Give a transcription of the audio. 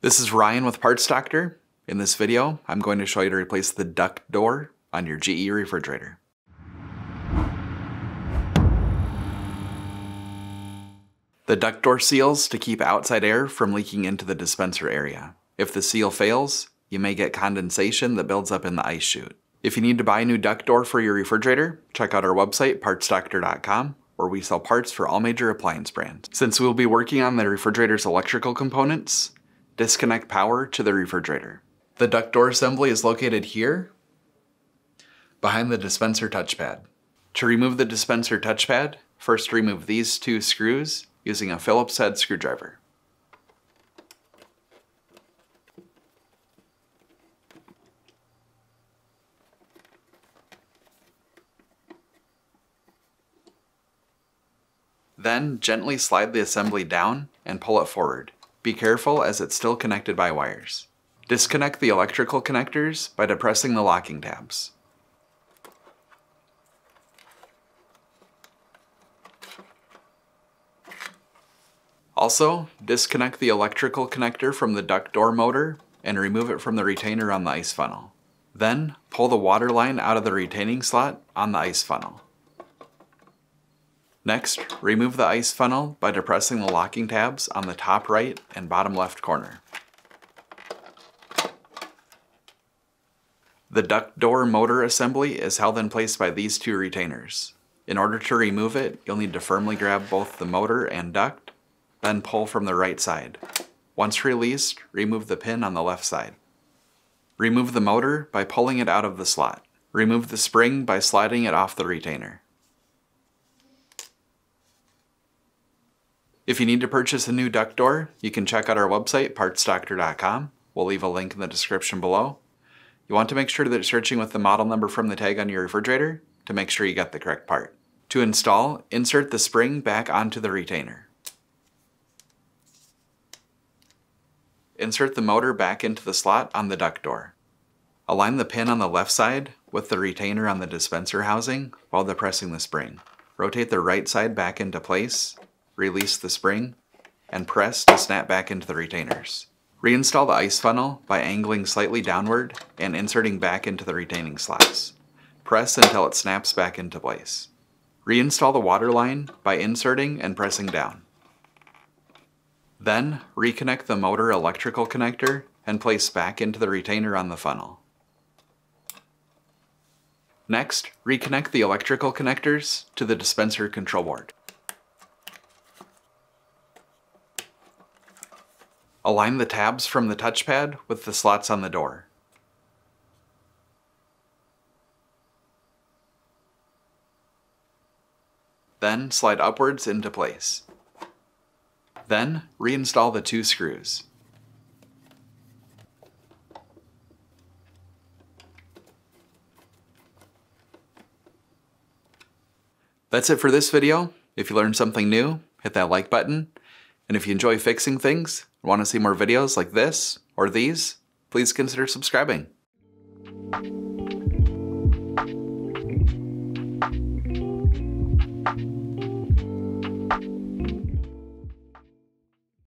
This is Ryan with Parts Doctor. In this video, I'm going to show you to replace the duct door on your GE refrigerator. The duct door seals to keep outside air from leaking into the dispenser area. If the seal fails, you may get condensation that builds up in the ice chute. If you need to buy a new duct door for your refrigerator, check out our website, partsdoctor.com, where we sell parts for all major appliance brands. Since we'll be working on the refrigerator's electrical components, disconnect power to the refrigerator. The duct door assembly is located here, behind the dispenser touchpad. To remove the dispenser touchpad, first remove these two screws using a Phillips head screwdriver. Then gently slide the assembly down and pull it forward. Be careful as it's still connected by wires. Disconnect the electrical connectors by depressing the locking tabs. Also, disconnect the electrical connector from the duct door motor and remove it from the retainer on the ice funnel. Then, pull the water line out of the retaining slot on the ice funnel. Next, remove the ice funnel by depressing the locking tabs on the top right and bottom left corner. The duct door motor assembly is held in place by these two retainers. In order to remove it, you'll need to firmly grab both the motor and duct, then pull from the right side. Once released, remove the pin on the left side. Remove the motor by pulling it out of the slot. Remove the spring by sliding it off the retainer. If you need to purchase a new duct door, you can check out our website, partsdoctor.com. We'll leave a link in the description below. You want to make sure that you're searching with the model number from the tag on your refrigerator to make sure you get the correct part. To install, insert the spring back onto the retainer. Insert the motor back into the slot on the duct door. Align the pin on the left side with the retainer on the dispenser housing while depressing the spring. Rotate the right side back into place. Release the spring, and press to snap back into the retainers. Reinstall the ice funnel by angling slightly downward and inserting back into the retaining slots. Press until it snaps back into place. Reinstall the water line by inserting and pressing down. Then, reconnect the motor electrical connector and place back into the retainer on the funnel. Next, reconnect the electrical connectors to the dispenser control board. Align the tabs from the touchpad with the slots on the door. Then slide upwards into place. Then reinstall the two screws. That's it for this video. If you learned something new, hit that like button. And if you enjoy fixing things and want to see more videos like this or these, please consider subscribing.